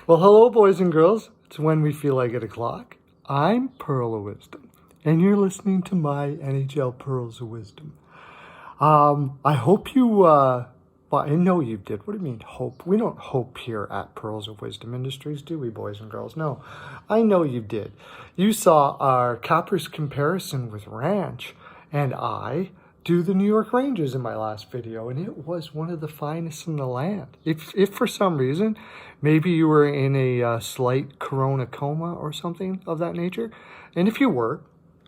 Well, hello, boys and girls. It's when we feel like it o'clock. I'm Pearl of Wisdom, and you're listening to my NHL Pearls of Wisdom. I hope you, well, I know you did. What do you mean, hope? We don't hope here at Pearls of Wisdom Industries, do we, boys and girls? No, I know you did. You saw our Capper's comparison with Ranch, and I do the New York Rangers in my last video, and it was one of the finest in the land. If for some reason, maybe you were in a slight Corona coma or something of that nature, and if you were,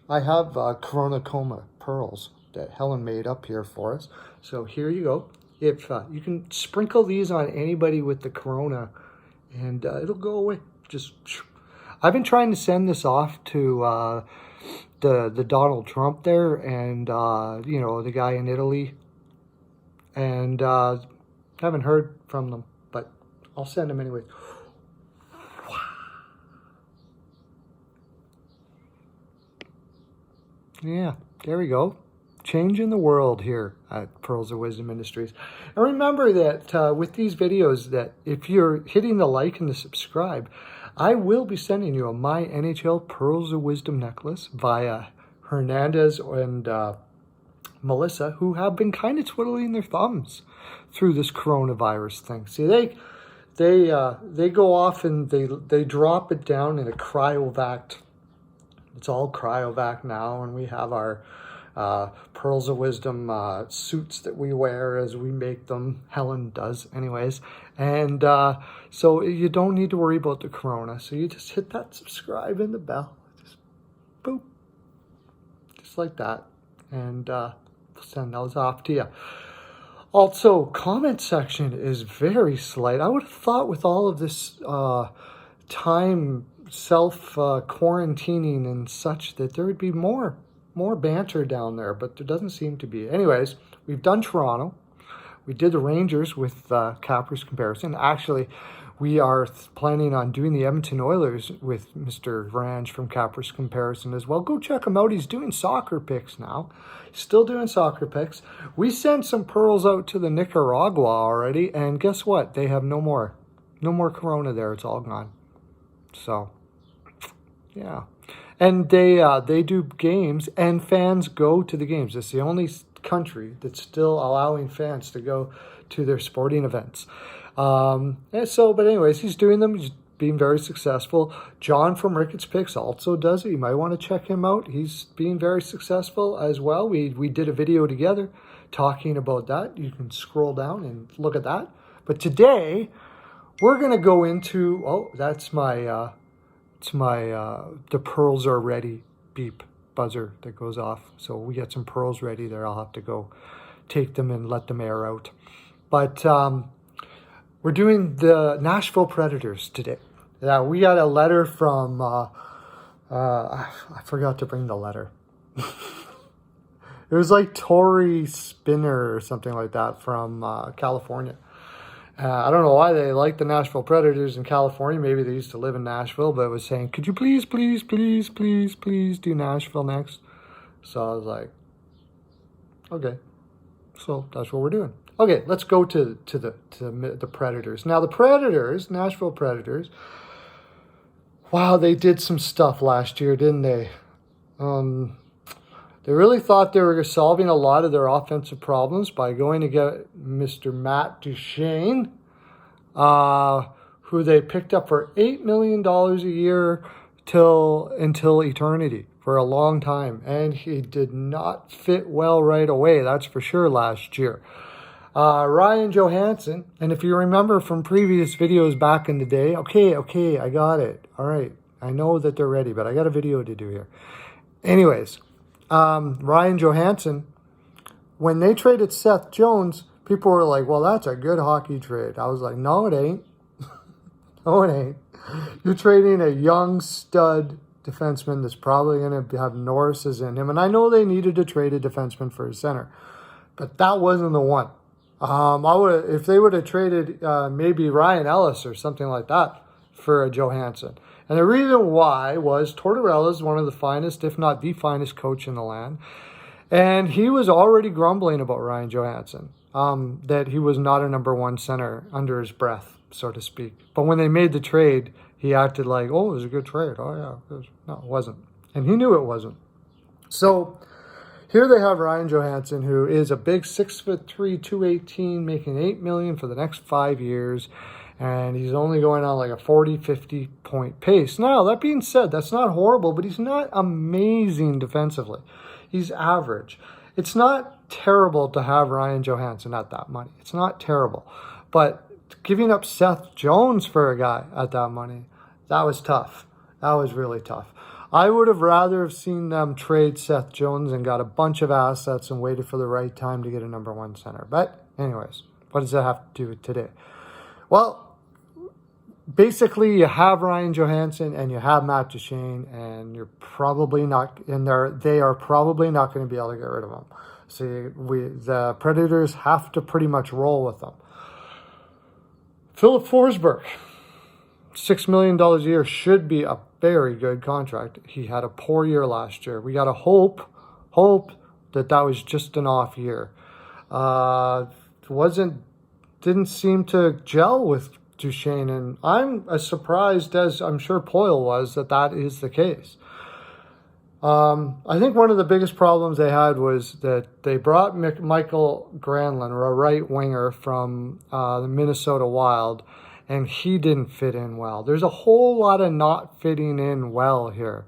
I have Corona coma pearls that Helen made up here for us. So here you go. If you can sprinkle these on anybody with the Corona, and it'll go away. Just, I've been trying to send this off to the Donald Trump there, and you know, the guy in Italy, and haven't heard from them, but I'll send them anyway. Yeah, there we go. Changing the world here at Pearls of Wisdom Industries. And remember that with these videos, that if you're hitting the like and the subscribe, I will be sending you a My NHL Pearls of Wisdom necklace via Hernandez and Melissa, who have been kind of twiddling their thumbs through this coronavirus thing. See, they go off and they drop it down in a cryovac. It's all cryovac now, and we have our Pearls of Wisdom suits that we wear as we make them. Helen does anyways. And so you don't need to worry about the corona. So you just hit that subscribe and the bell. Just boop. Just like that. And we'll send those off to you. Also, comment section is very slight. I would have thought with all of this time self-quarantining and such that there would be more banter down there, but there doesn't seem to be. Anyways, we've done Toronto. We did the Rangers with Capper's comparison. Actually, we are planning on doing the Edmonton Oilers with Mr. Ranch from Capper's comparison as well. Go check him out. He's doing soccer picks now. Still doing soccer picks. We sent some pearls out to the Nicaragua already, and guess what? They have no more corona there. It's all gone. So, yeah. And they do games, and fans go to the games. It's the only country that's still allowing fans to go to their sporting events. But anyways, he's doing them. He's being very successful. John from Ricketts Picks also does it. You might want to check him out. He's being very successful as well. We did a video together talking about that. You can scroll down and look at that. But today, we're going to go into, that's my... the pearls are ready beep buzzer that goes off. So we got some pearls ready there. I'll have to go take them and let them air out. But we're doing the Nashville Predators today. We got a letter from, I forgot to bring the letter. It was like Tori Spinner or something like that from California. I don't know why they like the Nashville Predators in California. Maybe they used to live in Nashville, but it was saying, could you please do Nashville next? So I was like, okay. So that's what we're doing. Okay, let's go to the Predators. Now the Predators, Nashville Predators, wow, they did some stuff last year, didn't they? They really thought they were solving a lot of their offensive problems by going to get Mr. Matt Duchene, who they picked up for $8 million a year until eternity, for a long time. And he did not fit well right away, that's for sure, last year. Ryan Johansson, and if you remember from previous videos back in the day, okay, I got it. All right, I know that they're ready, but I got a video to do here. Anyways, Ryan Johansson, when they traded Seth Jones, people were like, well, that's a good hockey trade. I was like, no, it ain't. No, it ain't. You're trading a young stud defenseman that's probably going to have Norris's in him. And I know they needed to trade a defenseman for a center, but that wasn't the one. If they would have traded maybe Ryan Ellis or something like that for a Johansson. And the reason why was Tortorella is one of the finest, if not the finest coach in the land. And he was already grumbling about Ryan Johansson, that he was not a number one center under his breath. so to speak. But when they made the trade, he acted like, oh, it was a good trade. Oh, yeah. No, it wasn't. And he knew it wasn't. So here they have Ryan Johansson, who is a big 6'3", 218, making $8 million for the next 5 years. And he's only going on like a 40, 50 point pace. Now, that being said, that's not horrible, but he's not amazing defensively. He's average. It's not terrible to have Ryan Johansson at that money. It's not terrible. But giving up Seth Jones for a guy at that money, that was tough. That was really tough. I would have rather have seen them trade Seth Jones and got a bunch of assets and waited for the right time to get a number one center. But anyways, what does that have to do with today? Well, basically you have Ryan Johansson and you have Matt Duchene, and you're probably not in there. They are probably not going to be able to get rid of them. So the Predators have to pretty much roll with them. Philip Forsberg, $6 million a year should be a very good contract. He had a poor year last year. We got to hope that was just an off year. Didn't seem to gel with Duchene, and I'm as surprised as I'm sure Poyle was that is the case. I think one of the biggest problems they had was that they brought Michael Granlund, or a right winger from the Minnesota Wild, and he didn't fit in well. There's a whole lot of not fitting in well here.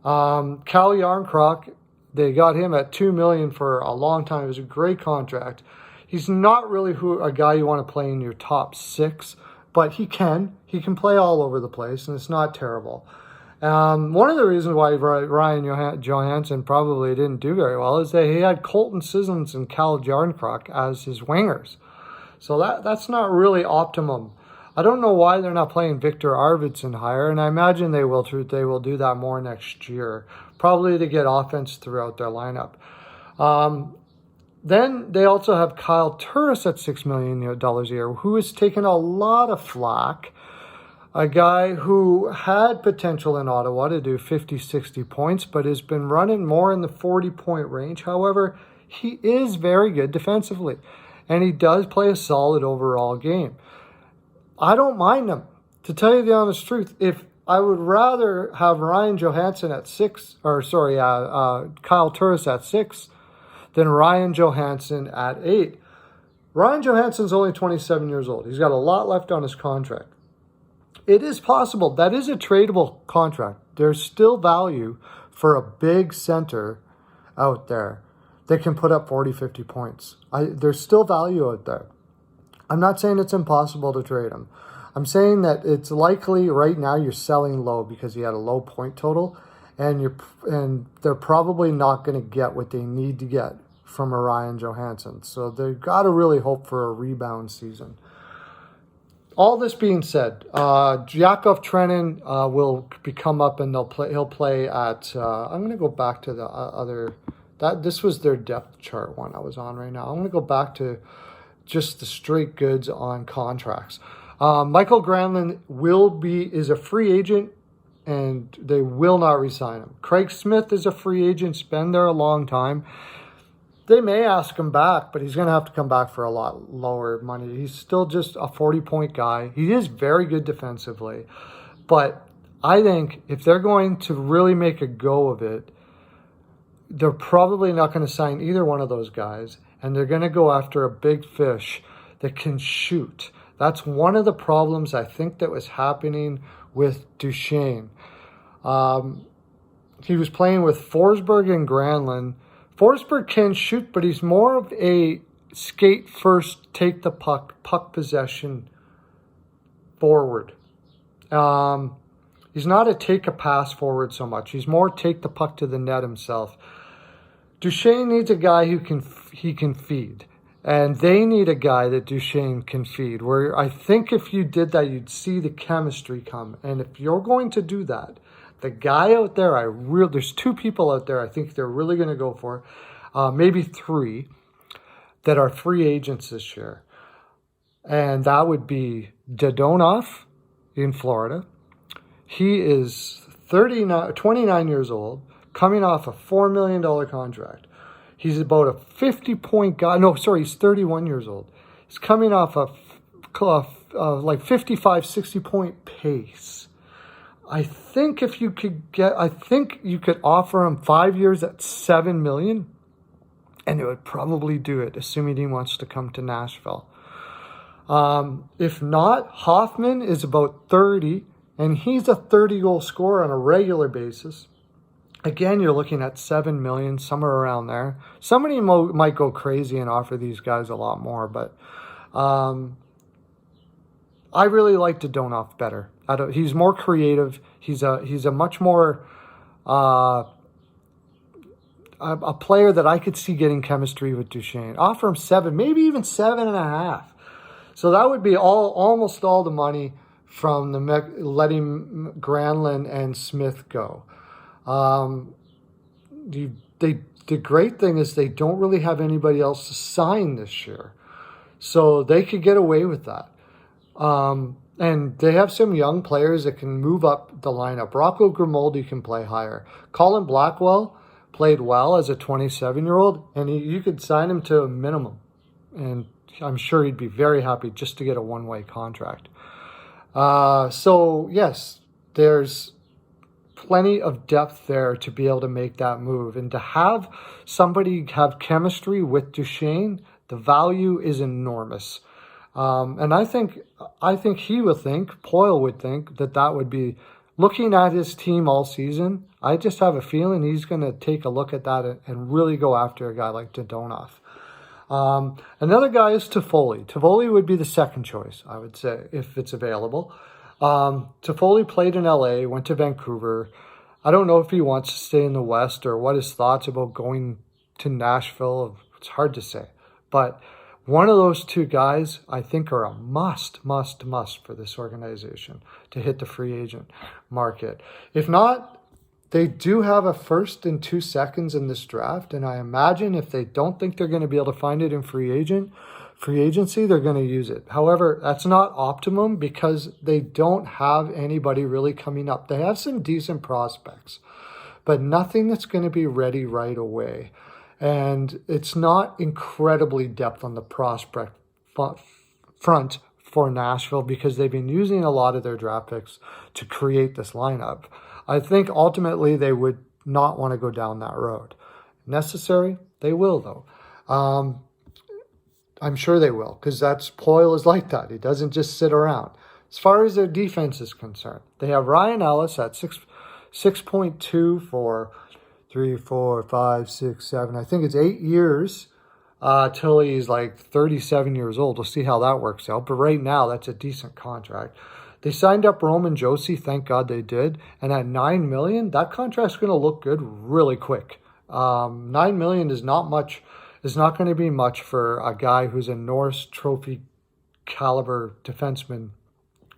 Cal Yarncroc, they got him at $2 million for a long time. It was a great contract. He's not really a guy you want to play in your top six, but he can play all over the place, and it's not terrible. One of the reasons why Ryan Johansson probably didn't do very well is that he had Colton Sissons and Cal Yarncroc as his wingers. So that's not really optimum. I don't know why they're not playing Victor Arvidsson higher, and I imagine they will do that more next year, probably to get offense throughout their lineup. Then they also have Kyle Turris at $6 million a year, who has taken a lot of flack. A guy who had potential in Ottawa to do 50, 60 points, but has been running more in the 40-point range. However, he is very good defensively, and he does play a solid overall game. I don't mind him. To tell you the honest truth, if I would rather have Ryan Johansson at Kyle Turris at 6 than Ryan Johansson at 8. Ryan Johansson's only 27 years old. He's got a lot left on his contract. It is possible. That is a tradable contract. There's still value for a big center out there that can put up 40, 50 points. There's still value out there. I'm not saying it's impossible to trade him. I'm saying that it's likely right now you're selling low because he had a low point total, and they're probably not going to get what they need to get from a Ryan Johansson. So they've got to really hope for a rebound season. All this being said, Yakov Trenin will come up and he'll play at. I'm going to go back to the other. This was their depth chart one I was on right now. I'm going to go back to just the straight goods on contracts. Michael Granlund is a free agent, and they will not re-sign him. Craig Smith is a free agent. He's been there a long time. They may ask him back, but he's going to have to come back for a lot lower money. He's still just a 40-point guy. He is very good defensively. But I think if they're going to really make a go of it, they're probably not going to sign either one of those guys, and they're going to go after a big fish that can shoot. That's one of the problems I think that was happening with Duchene. He was playing with Forsberg and Granlund. Forsberg can shoot, but he's more of a skate first, take the puck possession forward. He's not a take a pass forward so much. He's more take the puck to the net himself. Duchene needs a guy who can feed. And they need a guy that Duchene can feed, where I think if you did that, you'd see the chemistry come. And if you're going to do that, the guy out there, there's two people out there I think they're really going to go for, maybe three, that are free agents this year. And that would be Dadonov in Florida. He is 29 years old, coming off a $4 million contract. He's about a 50-point guy. No, sorry, he's 31 years old. He's coming off like 55, 60-point pace. I think you could offer him 5 years at $7 million, and it would probably do it, assuming he wants to come to Nashville. If not, Hoffman is about 30, and he's a 30-goal scorer on a regular basis. Again, you're looking at $7 million, somewhere around there. Somebody might go crazy and offer these guys a lot more, but I really like Dadonov better. He's more creative. He's a much more a player that I could see getting chemistry with Duchesne. Offer him 7, maybe even 7.5. So that would be almost all the money from letting Granlund and Smith go. The great thing is they don't really have anybody else to sign this year, so they could get away with that. And they have some young players that can move up the lineup. Rocco Grimaldi can play higher. Colin Blackwell played well as a 27-year-old, and you could sign him to a minimum, and I'm sure he'd be very happy just to get a one-way contract. So yes, there's plenty of depth there to be able to make that move, and to have somebody have chemistry with Duchesne, the value is enormous. And I think Poyle would think that would be, looking at his team all season, I just have a feeling he's going to take a look at that and really go after a guy like Dadonov. Another guy is Toffoli. Toffoli would be the second choice, I would say, if it's available. Toffoli played in LA, went to Vancouver. I don't know if he wants to stay in the West or what his thoughts about going to Nashville. It's hard to say. But one of those two guys, I think, are a must for this organization to hit the free agent market. If not, they do have a first and 2 seconds in this draft, and I imagine if they don't think they're going to be able to find it in free agency, they're going to use it. However, that's not optimum because they don't have anybody really coming up. They have some decent prospects, but nothing that's going to be ready right away. And it's not incredibly depth on the prospect front for Nashville because they've been using a lot of their draft picks to create this lineup. I think ultimately they would not want to go down that road. Necessary? They will, though. I'm sure they will, because Poyle is like that. He doesn't just sit around. As far as their defense is concerned, they have Ryan Ellis at 6.2 for 3, 4, 5, 6, 7. I think it's 8 years till he's like 37 years old. We'll see how that works out. But right now, that's a decent contract. They signed up Roman Josi. Thank God they did. And at $9 million, that contract's going to look good really quick. $9 million is not much. Is not going to be much for a guy who's a Norris Trophy caliber defenseman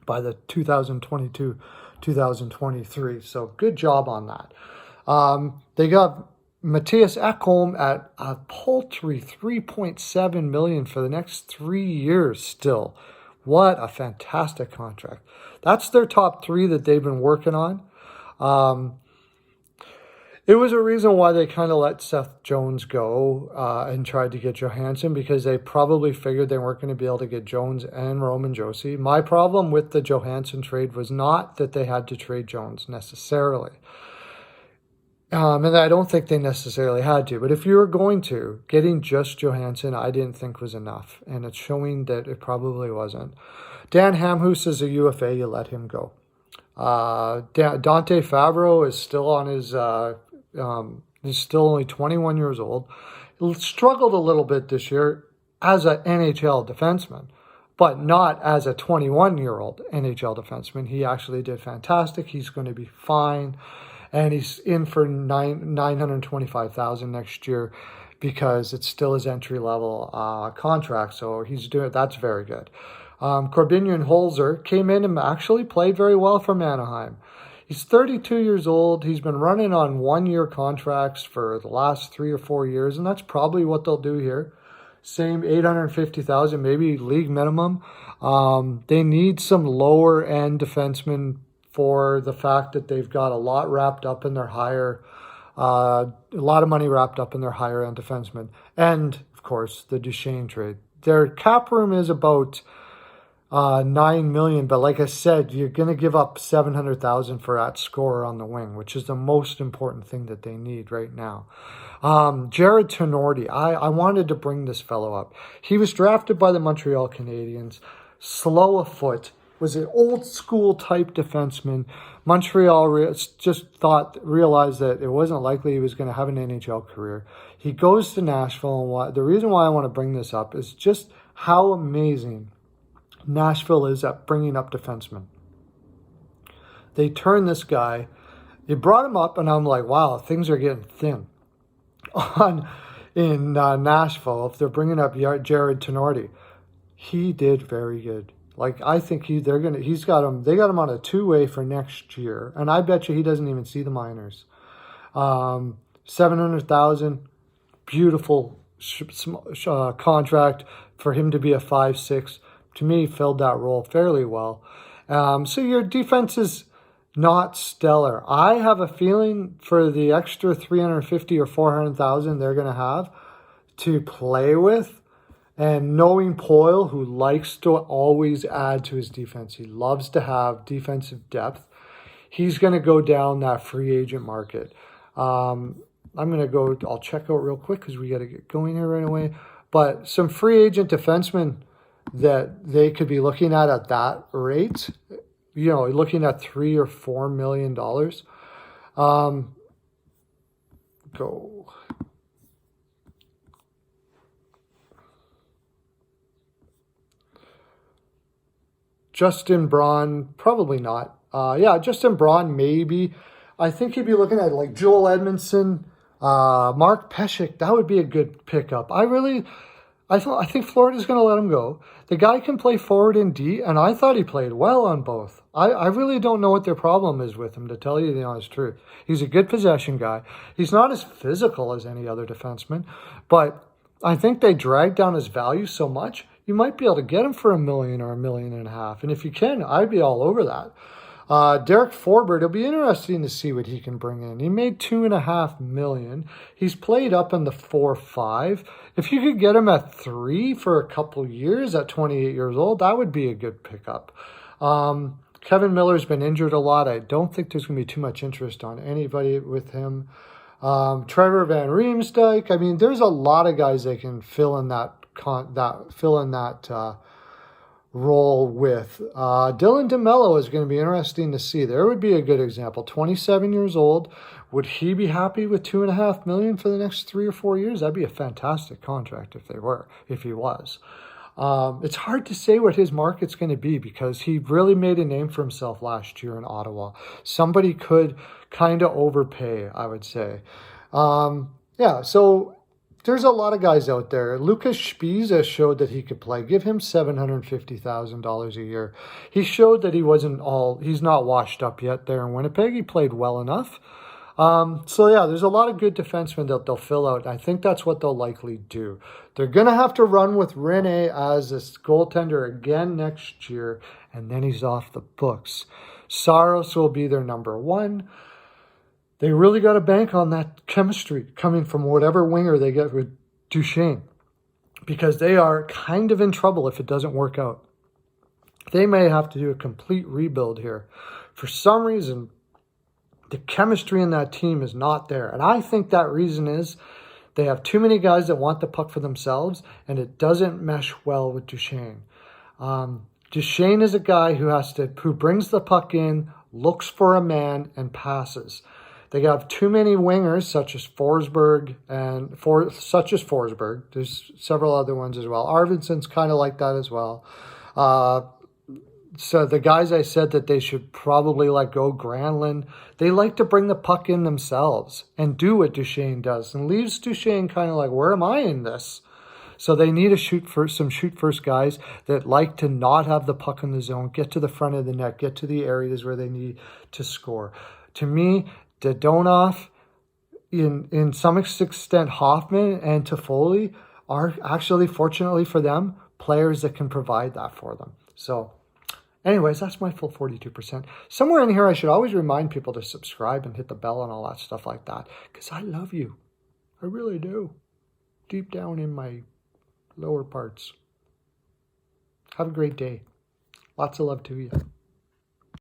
by the 2022-2023. So good job on that. They got Matthias Ekholm at a paltry $3.7 million for the next 3 years still. What a fantastic contract. That's their top 3 that they've been working on. It was a reason why they kind of let Seth Jones go and tried to get Johansson, because they probably figured they weren't going to be able to get Jones and Roman Josi. My problem with the Johansson trade was not that they had to trade Jones necessarily. And I don't think they necessarily had to. But if you were going to, getting just Johansson, I didn't think was enough. And it's showing that it probably wasn't. Dan Hamhuis is a UFA. You let him go. Dante Fabro is still on his... he's still only 21 years old. He struggled a little bit this year as an NHL defenseman, but not as a 21-year-old NHL defenseman. He actually did fantastic. He's going to be fine. And he's in for $925,000 next year because it's still his entry-level contract. So that's very good. Corbinian Holzer came in and actually played very well for Anaheim. He's 32 years old. He's been running on 1-year contracts for the last 3 or 4 years, and that's probably what they'll do here. Same $850,000, maybe league minimum. They need some lower-end defensemen for the fact that they've got a lot wrapped up in their a lot of money wrapped up in their higher-end defensemen. And, of course, the Duchesne trade. Their cap room is about $9 million. But like I said, you're going to give up $700,000 for that scorer on the wing, which is the most important thing that they need right now. Jared Tenorti, I wanted to bring this fellow up. He was drafted by the Montreal Canadiens, slow of foot, was an old school type defenseman. Montreal realized that it wasn't likely he was going to have an NHL career. He goes to Nashville, and the reason why I want to bring this up is just how amazing Nashville is at bringing up defensemen. They turn this guy, they brought him up, and I'm like, wow, things are getting thin in Nashville. If they're bringing up Jared Tenorti, he did very good. Like, I think they got him on a 2-way for next year, and I bet you he doesn't even see the minors. $700,000, beautiful contract for him to be a 5'6". To me, filled that role fairly well. So your defense is not stellar. I have a feeling for the extra $350,000 or $400,000 they're going to have to play with. And knowing Poyle, who likes to always add to his defense, he loves to have defensive depth, he's going to go down that free agent market. I'm going to go, I'll check out real quick because we got to get going here right away. But some free agent defensemen that they could be looking at that rate, looking at $3 or $4 million. Go. Justin Braun, probably not. Justin Braun, maybe. I think he'd be looking at like Joel Edmondson, Mark Pesek. That would be a good pickup. I think Florida's going to let him go. The guy can play forward and D, and I thought he played well on both. I really don't know what their problem is with him, to tell you the honest truth. He's a good possession guy. He's not as physical as any other defenseman, but I think they drag down his value so much, you might be able to get him for $1 million or $1.5 million. And if you can, I'd be all over that. Derek Forbert, it'll be interesting to see what he can bring in. He made $2.5 million. He's played up in the 4-5. If you could get him at 3 for a couple years at 28 years old, that would be a good pickup. Kevin Miller's been injured a lot. I don't think there's going to be too much interest on anybody with him. Trevor Van Riemsdyk. I mean, there's a lot of guys that can fill in that role with. Dylan DeMello is going to be interesting to see. There would be a good example. 27 years old. Would he be happy with $2.5 million for the next 3 or 4 years? That'd be a fantastic contract if he was. It's hard to say what his market's going to be because he really made a name for himself last year in Ottawa. Somebody could kind of overpay, I would say. So there's a lot of guys out there. Lucas Spiza showed that he could play. Give him $750,000 a year. He showed that he's not washed up yet there in Winnipeg. He played well enough. There's a lot of good defensemen that they'll fill out. I think that's what they'll likely do. They're going to have to run with Rene as this goaltender again next year, and then he's off the books. Saros will be their number 1. They really got to bank on that chemistry coming from whatever winger they get with Duchesne, because they are kind of in trouble if it doesn't work out. They may have to do a complete rebuild here. For some reason, the chemistry in that team is not there. And I think that reason is they have too many guys that want the puck for themselves, and it doesn't mesh well with Duchesne. Duchesne is a guy who brings the puck in, looks for a man, and passes. They have too many wingers, such as Forsberg. There's several other ones as well. Arvidsson's kind of like that as well. So the guys I said that they should probably let go, Granlund, they like to bring the puck in themselves and do what Duchesne does, and leaves Duchesne kind of like, where am I in this? So they need some shoot first guys that like to not have the puck in the zone, get to the front of the net, get to the areas where they need to score. To me, Dadonov, in some extent Hoffman and Toffoli are actually, fortunately for them, players that can provide that for them. So anyways, that's my full 42%. Somewhere in here, I should always remind people to subscribe and hit the bell and all that stuff like that, because I love you. I really do. Deep down in my lower parts. Have a great day. Lots of love to you.